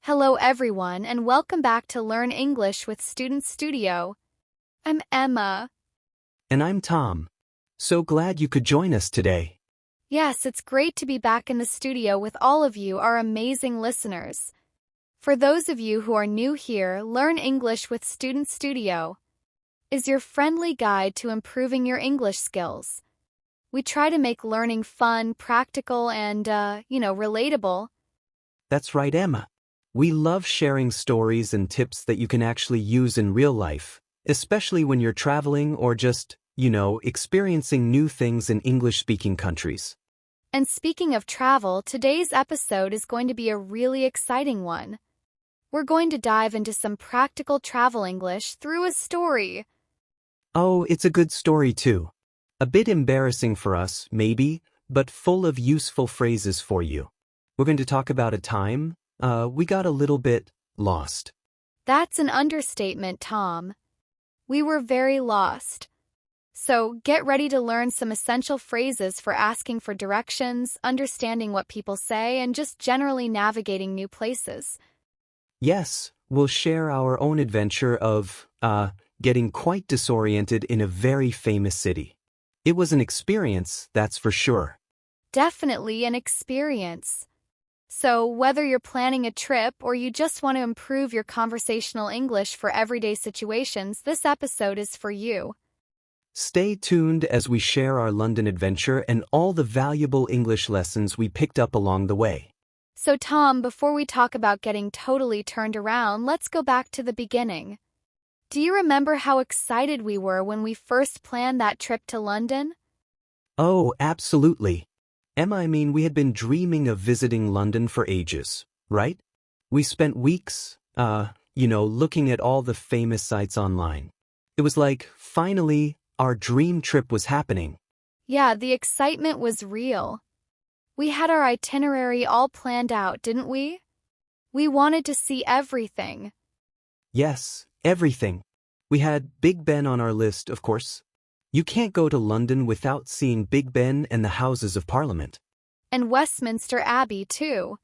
Hello everyone and welcome back to Learn English with Student Studio. I'm Emma. And I'm Tom. So glad you could join us today. Yes, it's great to be back in the studio with all of you, our amazing listeners. For those of you who are new here, Learn English with Student Studio is your friendly guide to improving your English skills. We try to make learning fun, practical, and, relatable. That's right, Emma. We love sharing stories and tips that you can actually use in real life, especially when you're traveling or just, experiencing new things in English-speaking countries. And speaking of travel, today's episode is going to be a really exciting one. We're going to dive into some practical travel English through a story. Oh, it's a good story too. A bit embarrassing for us, maybe, but full of useful phrases for you. We're going to talk about a time we got a little bit lost. That's an understatement, Tom. We were very lost. So get ready to learn some essential phrases for asking for directions, understanding what people say, and just generally navigating new places. Yes, we'll share our own adventure of, getting quite disoriented in a very famous city. It was an experience, that's for sure. Definitely an experience. So, whether you're planning a trip or you just want to improve your conversational English for everyday situations, this episode is for you. Stay tuned as we share our London adventure and all the valuable English lessons we picked up along the way. So, Tom, before we talk about getting totally turned around, let's go back to the beginning. Do you remember how excited we were when we first planned that trip to London? Oh, absolutely. Emma, we had been dreaming of visiting London for ages, right? We spent weeks, looking at all the famous sites online. It was like, finally, our dream trip was happening. Yeah, the excitement was real. We had our itinerary all planned out, didn't we? We wanted to see everything. Yes, everything. We had Big Ben on our list, of course. You can't go to London without seeing Big Ben and the Houses of Parliament. And Westminster Abbey, too.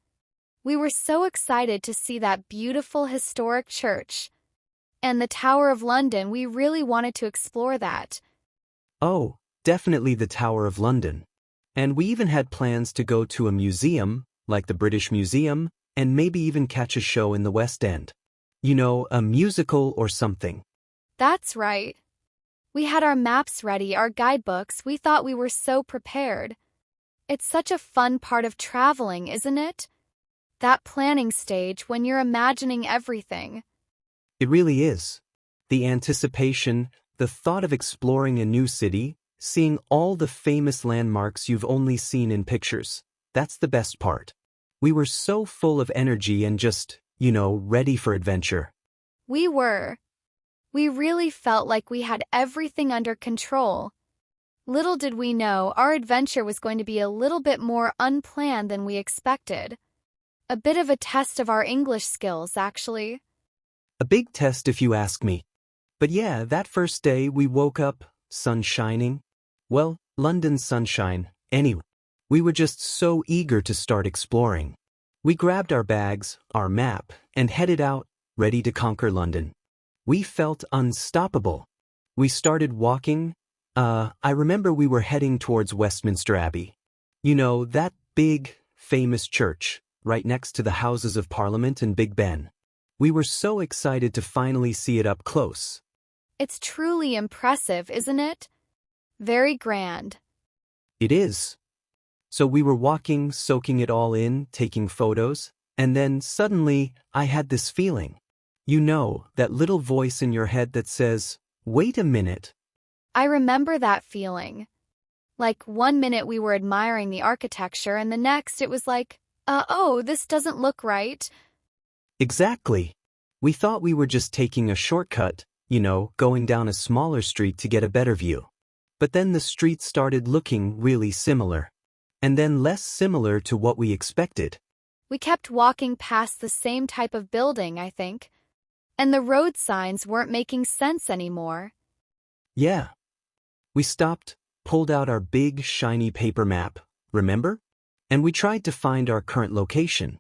We were so excited to see that beautiful historic church. And the Tower of London, we really wanted to explore that. Oh, definitely the Tower of London. And we even had plans to go to a museum, like the British Museum, and maybe even catch a show in the West End. A musical or something. That's right. We had our maps ready, our guidebooks. We thought we were so prepared. It's such a fun part of traveling, isn't it? That planning stage when you're imagining everything. It really is. The anticipation, the thought of exploring a new city, seeing all the famous landmarks you've only seen in pictures. That's the best part. We were so full of energy and just, ready for adventure. We were. We really felt like we had everything under control. Little did we know our adventure was going to be a little bit more unplanned than we expected. A bit of a test of our English skills, actually. A big test if you ask me. But yeah, that first day we woke up, sun shining. Well, London sunshine, anyway. We were just so eager to start exploring. We grabbed our bags, our map, and headed out, ready to conquer London. We felt unstoppable. We started walking. I remember we were heading towards Westminster Abbey. That big, famous church, right next to the Houses of Parliament and Big Ben. We were so excited to finally see it up close. It's truly impressive, isn't it? Very grand. It is. So we were walking, soaking it all in, taking photos, and then suddenly I had this feeling. That little voice in your head that says, wait a minute. I remember that feeling. Like 1 minute we were admiring the architecture and the next it was like, this doesn't look right. Exactly. We thought we were just taking a shortcut, going down a smaller street to get a better view. But then the street started looking really similar. And then less similar to what we expected. We kept walking past the same type of building, I think. And the road signs weren't making sense anymore. Yeah. We stopped, pulled out our big, shiny paper map, remember? And we tried to find our current location.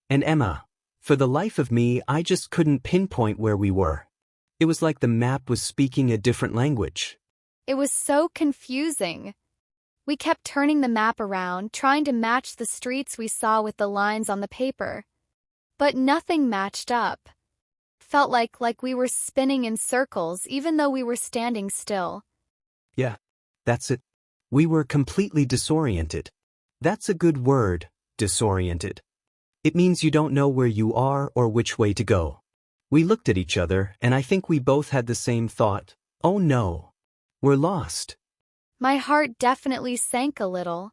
And Emma, For the life of me, I just couldn't pinpoint where we were. It was like the map was speaking a different language. It was so confusing. We kept turning the map around, trying to match the streets we saw with the lines on the paper. But nothing matched up. Felt like we were spinning in circles even though we were standing still. Yeah, that's it. We were completely disoriented. That's a good word, disoriented. It means you don't know where you are or which way to go. We looked at each other, and I think we both had the same thought. Oh no, we're lost. My heart definitely sank a little.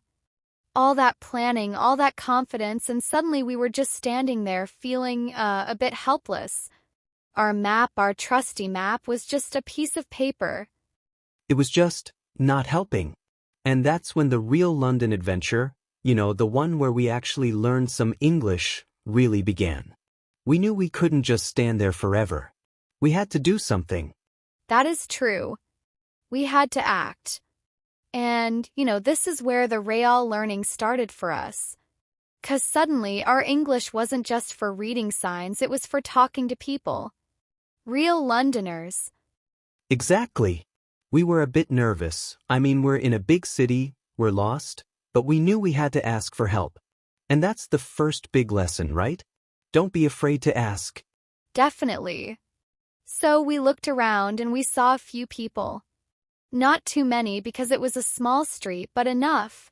All that planning, all that confidence, and suddenly we were just standing there feeling a bit helpless. Our map, our trusty map, was just a piece of paper. It was just not helping. And that's when the real London adventure, the one where we actually learned some English, really began. We knew we couldn't just stand there forever. We had to do something. That is true. We had to act. And, this is where the real learning started for us. 'Cause suddenly our English wasn't just for reading signs, it was for talking to people. Real Londoners. Exactly. We were a bit nervous. I mean, we're in a big city, we're lost, but we knew we had to ask for help. And that's the first big lesson, right? Don't be afraid to ask. Definitely. So we looked around and we saw a few people. Not too many because it was a small street, but enough.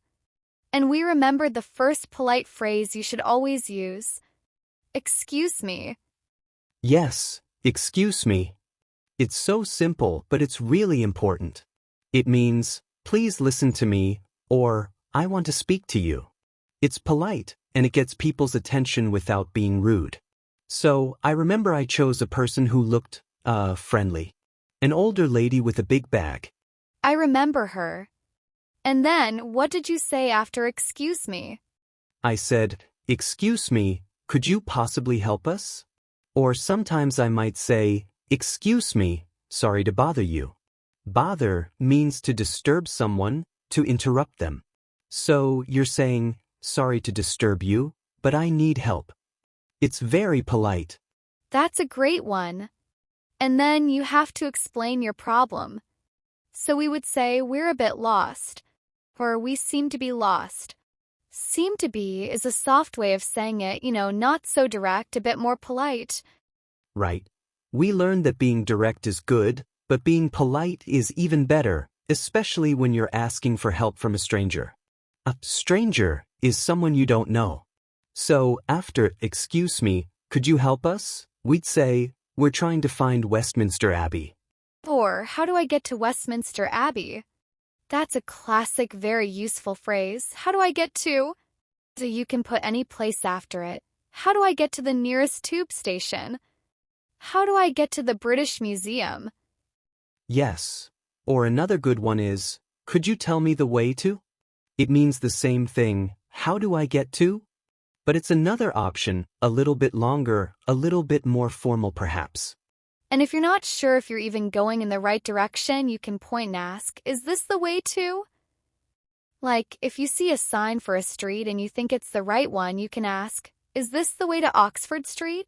And we remembered the first polite phrase you should always use. Excuse me. Yes, excuse me. It's so simple, but it's really important. It means, please listen to me, or I want to speak to you. It's polite, and it gets people's attention without being rude. So, I remember I chose a person who looked, friendly. An older lady with a big bag. I remember her. And then, what did you say after excuse me? I said, excuse me, could you possibly help us? Or sometimes I might say, excuse me, sorry to bother you. Bother means to disturb someone, to interrupt them. So, you're saying, sorry to disturb you, but I need help. It's very polite. That's a great one. And then you have to explain your problem. So we would say, we're a bit lost. Or we seem to be lost. Seem to be is a soft way of saying it, not so direct, a bit more polite. Right. We learned that being direct is good, but being polite is even better, especially when you're asking for help from a stranger. A stranger is someone you don't know. So, after, excuse me, could you help us? We'd say, we're trying to find Westminster Abbey. Or, how do I get to Westminster Abbey? That's a classic, very useful phrase. How do I get to? So you can put any place after it. How do I get to the nearest tube station? How do I get to the British Museum? Yes. Or another good one is, could you tell me the way to? It means the same thing, how do I get to? But it's another option, a little bit longer, a little bit more formal perhaps. And if you're not sure if you're even going in the right direction, you can point and ask, is this the way to? Like, if you see a sign for a street and you think it's the right one, you can ask, is this the way to Oxford Street?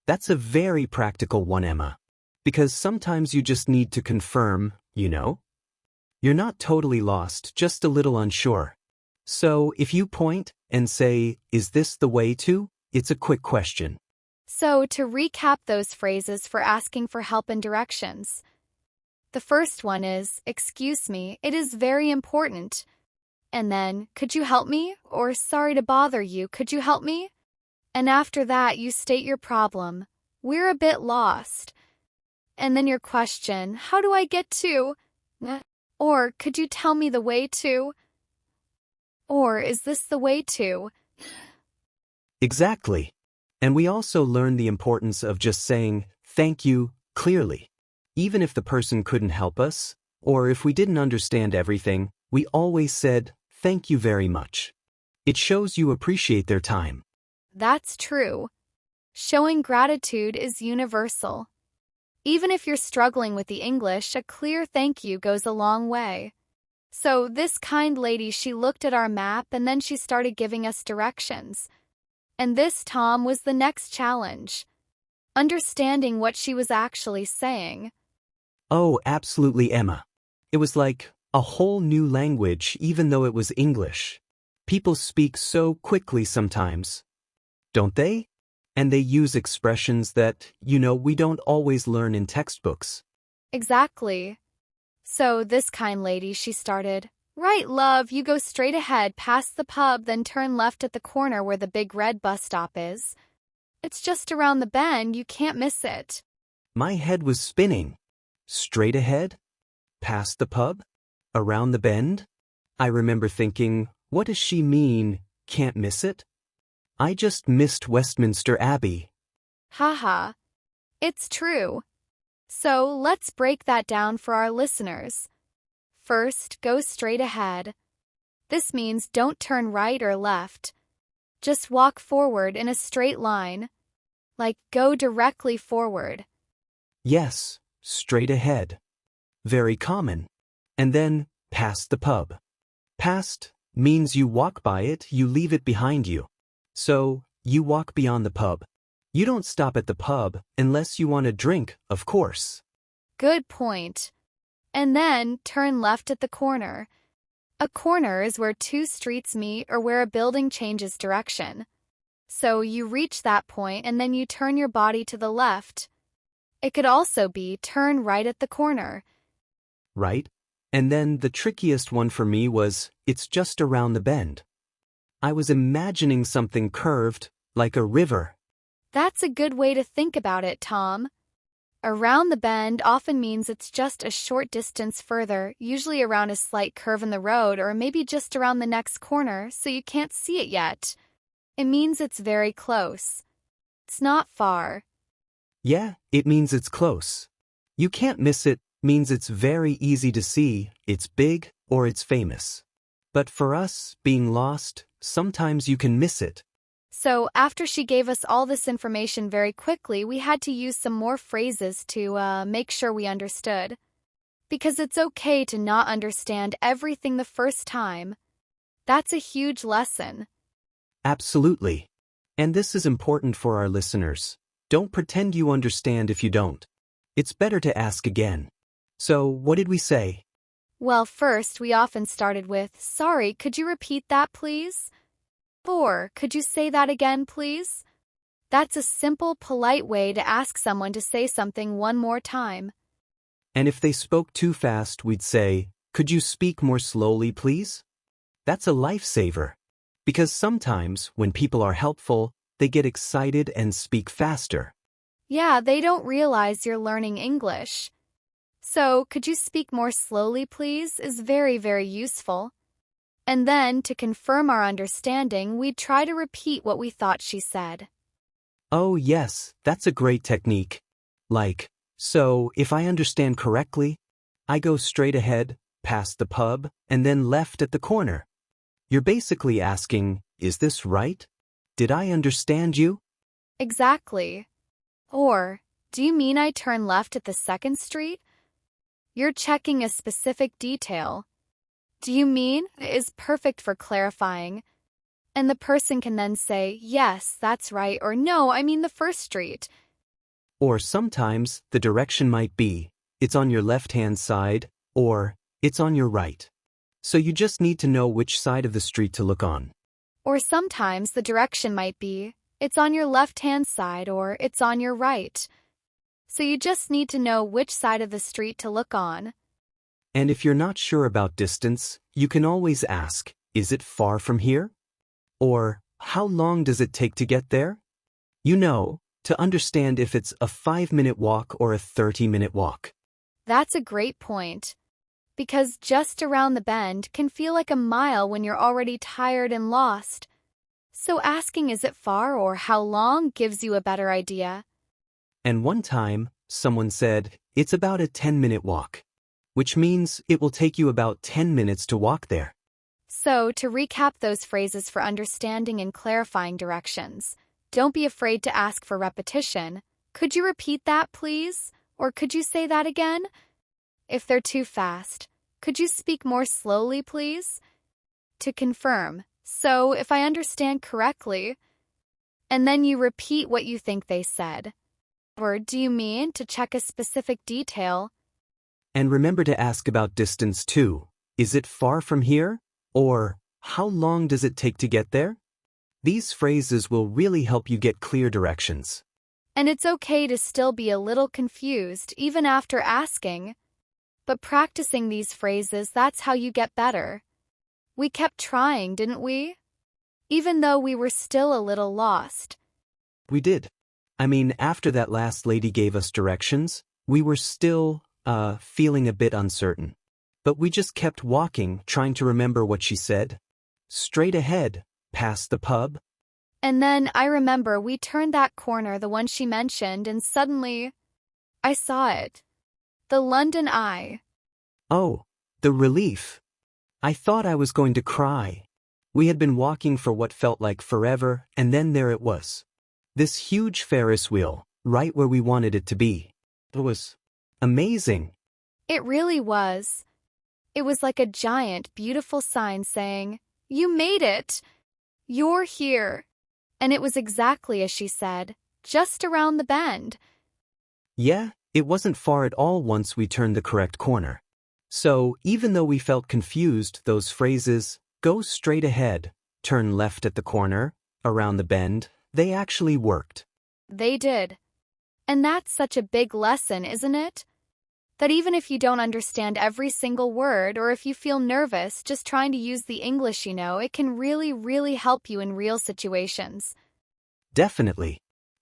That's a very practical one, Emma. Because sometimes you just need to confirm, You're not totally lost, just a little unsure. So, if you point and say, is this the way to? It's a quick question. So, to recap those phrases for asking for help and directions. The first one is, excuse me, it is very important. And then, could you help me? Or, sorry to bother you, could you help me? And after that, you state your problem. We're a bit lost. And then your question, how do I get to? Or, could you tell me the way to? Or, is this the way to? Exactly. And we also learned the importance of just saying, thank you, clearly. Even if the person couldn't help us, or if we didn't understand everything, we always said, thank you very much. It shows you appreciate their time. That's true. Showing gratitude is universal. Even if you're struggling with the English, a clear thank you goes a long way. So this kind lady, she looked at our map and then she started giving us directions. And this, Tom, was the next challenge. Understanding what she was actually saying. Oh, absolutely, Emma. It was like a whole new language, even though it was English. People speak so quickly sometimes, don't they? And they use expressions that, we don't always learn in textbooks. Exactly. So this kind lady, she started, "Right, love, you go straight ahead, past the pub, then turn left at the corner where the big red bus stop is. It's just around the bend, you can't miss it." My head was spinning. Straight ahead? Past the pub? Around the bend? I remember thinking, what does she mean, can't miss it? I just missed Westminster Abbey. Haha. It's true. So let's break that down for our listeners. First, go straight ahead. This means don't turn right or left. Just walk forward in a straight line. Like go directly forward. Yes, straight ahead. Very common. And then, past the pub. Past means you walk by it, you leave it behind you. So, you walk beyond the pub. You don't stop at the pub unless you want a drink, of course. Good point. And then turn left at the corner. A corner is where two streets meet or where a building changes direction. So you reach that point and then you turn your body to the left. It could also be turn right at the corner. Right? And then the trickiest one for me was, it's just around the bend. I was imagining something curved, like a river. That's a good way to think about it, Tom. Around the bend often means it's just a short distance further, usually around a slight curve in the road or maybe just around the next corner so you can't see it yet. It means it's very close. It's not far. Yeah, it means it's close. You can't miss it means it's very easy to see, it's big or it's famous. But for us, being lost, sometimes you can miss it. So after she gave us all this information very quickly, we had to use some more phrases to make sure we understood. Because it's okay to not understand everything the first time. That's a huge lesson. Absolutely. And this is important for our listeners. Don't pretend you understand if you don't. It's better to ask again. So, what did we say? Well, first we often started with, "Sorry, could you repeat that, please?" Or, "Could you say that again, please?" That's a simple, polite way to ask someone to say something one more time. And if they spoke too fast, we'd say, "Could you speak more slowly, please?" That's a lifesaver. Because sometimes, when people are helpful, they get excited and speak faster. Yeah, they don't realize you're learning English. So, "Could you speak more slowly, please?" is very, very useful. And then, to confirm our understanding, we'd try to repeat what we thought she said. Oh yes, that's a great technique. Like, so, if I understand correctly, I go straight ahead, past the pub, and then left at the corner. You're basically asking, is this right? Did I understand you? Exactly. Or, "Do you mean I turn left at the second street?" You're checking a specific detail. "Do you mean" is perfect for clarifying. And the person can then say, "Yes, that's right," or "No, I mean the first street." Or sometimes, the direction might be, it's on your left-hand side, or it's on your right. So you just need to know which side of the street to look on. Or sometimes the direction might be, "It's on your left-hand side," or "It's on your right." So you just need to know which side of the street to look on. And if you're not sure about distance, you can always ask, is it far from here? Or, how long does it take to get there? To understand if it's a 5-minute walk or a 30-minute walk. That's a great point. Because just around the bend can feel like a mile when you're already tired and lost. So asking "is it far" or "how long" gives you a better idea. And one time, someone said, it's about a 10-minute walk, which means it will take you about 10 minutes to walk there. So, to recap those phrases for understanding and clarifying directions, don't be afraid to ask for repetition. "Could you repeat that, please?" Or "Could you say that again?" If they're too fast, "Could you speak more slowly, please?" To confirm, "So, if I understand correctly," And then you repeat what you think they said. Or do you mean to check a specific detail? And remember to ask about distance too. Is it far from here? Or how long does it take to get there? These phrases will really help you get clear directions. And it's okay to still be a little confused even after asking. But practicing these phrases, that's how you get better. We kept trying, didn't we? Even though we were still a little lost. We did. I mean, after that last lady gave us directions, we were still, feeling a bit uncertain. But we just kept walking, trying to remember what she said. Straight ahead, past the pub. And then I remember we turned that corner, the one she mentioned, and suddenly I saw it. The London Eye. Oh, the relief. I thought I was going to cry. We had been walking for what felt like forever, and then there it was. This huge Ferris wheel, right where we wanted it to be. It was amazing. It really was. It was like a giant, beautiful sign saying, "You made it! You're here!" And it was exactly as she said, just around the bend. Yeah, it wasn't far at all once we turned the correct corner. So, even though we felt confused, those phrases, go straight ahead, turn left at the corner, around the bend, they actually worked. They did. And that's such a big lesson, isn't it? That even if you don't understand every single word, or if you feel nervous just trying to use the English you know, it can really, really help you in real situations. Definitely.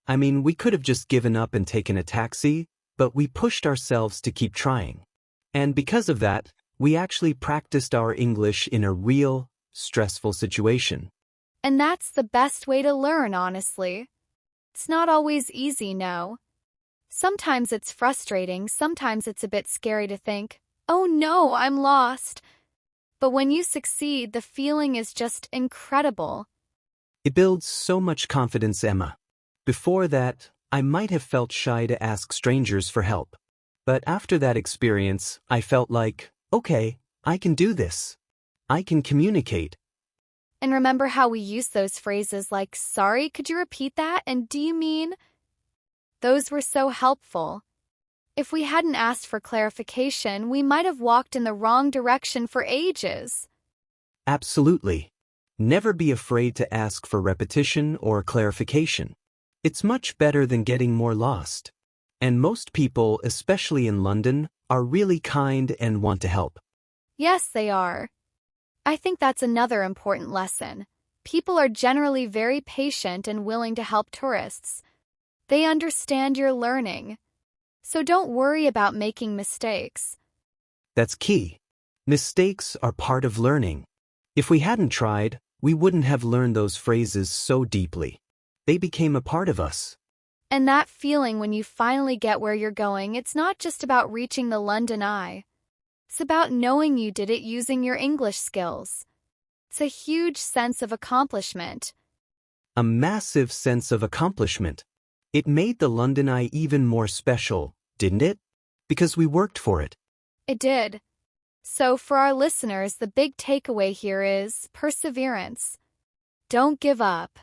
I mean, we could have just given up and taken a taxi, but we pushed ourselves to keep trying. And because of that, we actually practiced our English in a real, stressful situation. And that's the best way to learn, honestly. It's not always easy, no. Sometimes it's frustrating, sometimes it's a bit scary to think, "Oh no, I'm lost." But when you succeed, the feeling is just incredible. It builds so much confidence, Emma. Before that, I might have felt shy to ask strangers for help. But after that experience, I felt like, okay, I can do this. I can communicate. And remember how we use those phrases like, "Sorry, could you repeat that?" and "Do you mean?" Those were so helpful. If we hadn't asked for clarification, we might have walked in the wrong direction for ages. Absolutely. Never be afraid to ask for repetition or clarification. It's much better than getting more lost. And most people, especially in London, are really kind and want to help. Yes, they are. I think that's another important lesson. People are generally very patient and willing to help tourists. They understand you're learning. So don't worry about making mistakes. That's key. Mistakes are part of learning. If we hadn't tried, we wouldn't have learned those phrases so deeply. They became a part of us. And that feeling when you finally get where you're going, it's not just about reaching the London Eye. It's about knowing you did it using your English skills. It's a huge sense of accomplishment. A massive sense of accomplishment. It made the London Eye even more special, didn't it? Because we worked for it. It did. So for our listeners, the big takeaway here is perseverance. Don't give up.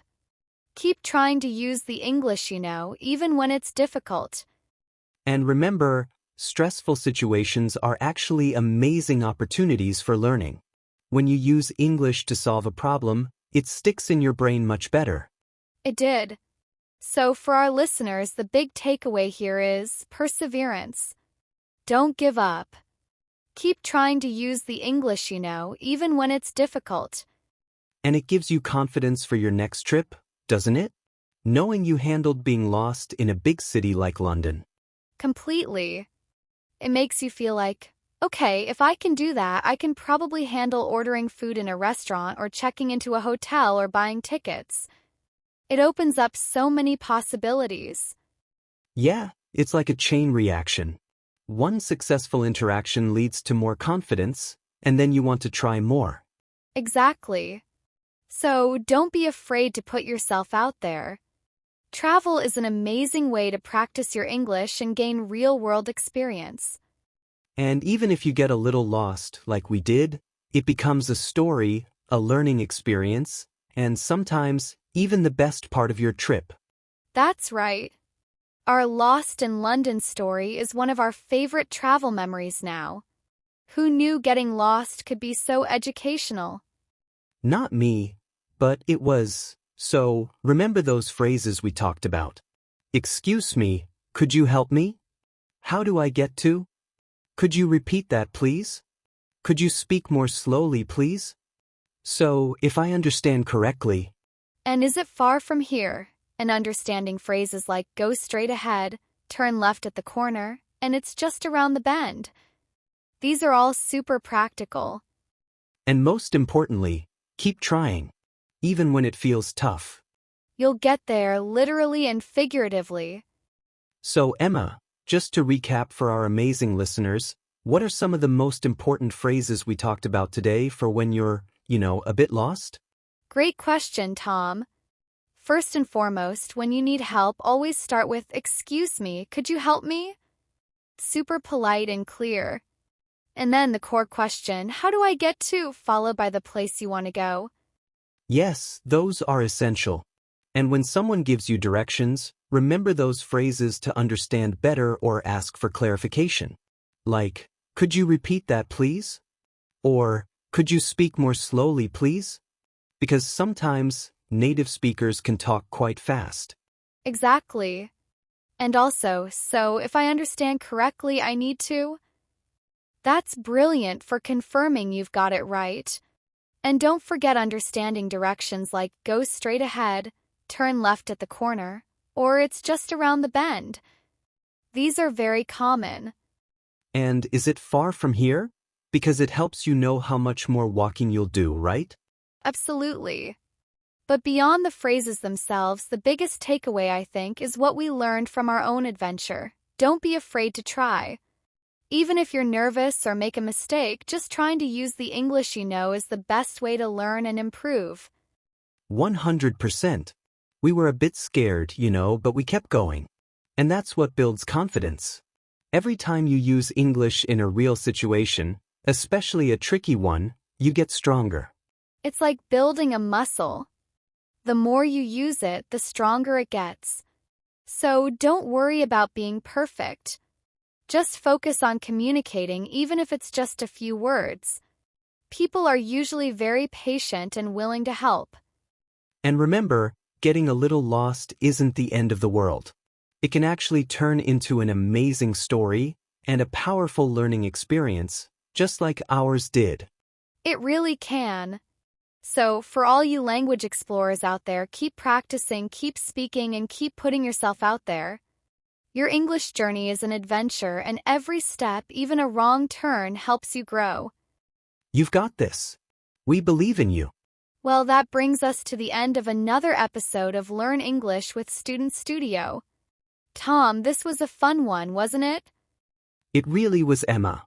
Keep trying to use the English you know, even when it's difficult. And remember, stressful situations are actually amazing opportunities for learning. When you use English to solve a problem, it sticks in your brain much better. It did. So for our listeners, the big takeaway here is perseverance. Don't give up. Keep trying to use the English you know, even when it's difficult. And it gives you confidence for your next trip, doesn't it? Knowing you handled being lost in a big city like London. Completely. It makes you feel like, okay, if I can do that, I can probably handle ordering food in a restaurant or checking into a hotel or buying tickets. It opens up so many possibilities. Yeah, it's like a chain reaction. One successful interaction leads to more confidence, and then you want to try more. Exactly. So don't be afraid to put yourself out there. Travel is an amazing way to practice your English and gain real-world experience. And even if you get a little lost, like we did, it becomes a story, a learning experience, and sometimes even the best part of your trip. That's right. Our Lost in London story is one of our favorite travel memories now. Who knew getting lost could be so educational? Not me, but it was. So, remember those phrases we talked about? Excuse me, could you help me? How do I get to? Could you repeat that, please? Could you speak more slowly, please? So, if I understand correctly, And is it far from here? And understanding phrases like go straight ahead, turn left at the corner, and it's just around the bend. These are all super practical. and most importantly, keep trying, even when it feels tough. You'll get there literally and figuratively. So, Emma, just to recap for our amazing listeners, what are some of the most important phrases we talked about today for when you're, a bit lost? Great question, Tom. First and foremost, when you need help, always start with, "Excuse me, could you help me?" Super polite and clear. And then the core question, "How do I get to?" followed by the place you want to go. Yes, those are essential. And when someone gives you directions, remember those phrases to understand better or ask for clarification. Like, could you repeat that, please? Or, could you speak more slowly, please? Because sometimes, native speakers can talk quite fast. Exactly. And also, so if I understand correctly, I need to. That's brilliant for confirming you've got it right. And don't forget understanding directions like go straight ahead, turn left at the corner, or it's just around the bend. These are very common. And is it far from here? Because it helps you know how much more walking you'll do, right? Absolutely. But beyond the phrases themselves, the biggest takeaway, I think, is what we learned from our own adventure. Don't be afraid to try. Even if you're nervous or make a mistake, just trying to use the English you know is the best way to learn and improve. 100%. We were a bit scared, but we kept going. And that's what builds confidence. Every time you use English in a real situation, especially a tricky one, you get stronger. It's like building a muscle. The more you use it, the stronger it gets. So don't worry about being perfect. Just focus on communicating, even if it's just a few words. People are usually very patient and willing to help. And remember, getting a little lost isn't the end of the world. It can actually turn into an amazing story and a powerful learning experience, just like ours did. It really can. So, for all you language explorers out there, keep practicing, keep speaking, and keep putting yourself out there. Your English journey is an adventure, and every step, even a wrong turn, helps you grow. You've got this. We believe in you. Well, that brings us to the end of another episode of Learn English with Student Studio. Tom, this was a fun one, wasn't it? It really was, Emma.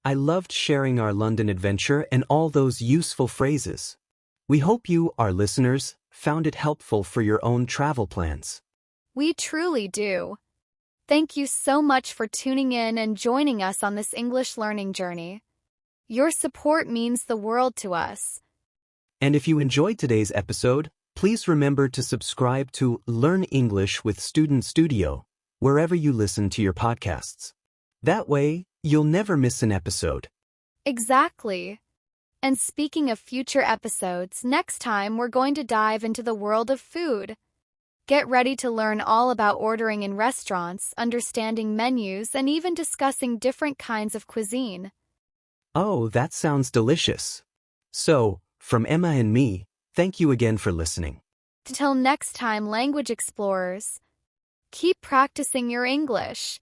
I loved sharing our London adventure and all those useful phrases. We hope you, our listeners, found it helpful for your own travel plans. We truly do. Thank you so much for tuning in and joining us on this English learning journey. Your support means the world to us. And if you enjoyed today's episode, please remember to subscribe to Learn English with Student Studio, wherever you listen to your podcasts. That way, you'll never miss an episode. Exactly. And speaking of future episodes, next time we're going to dive into the world of food. Get ready to learn all about ordering in restaurants, understanding menus, and even discussing different kinds of cuisine. Oh, that sounds delicious. So, from Emma and me, thank you again for listening. Till next time, language explorers, keep practicing your English.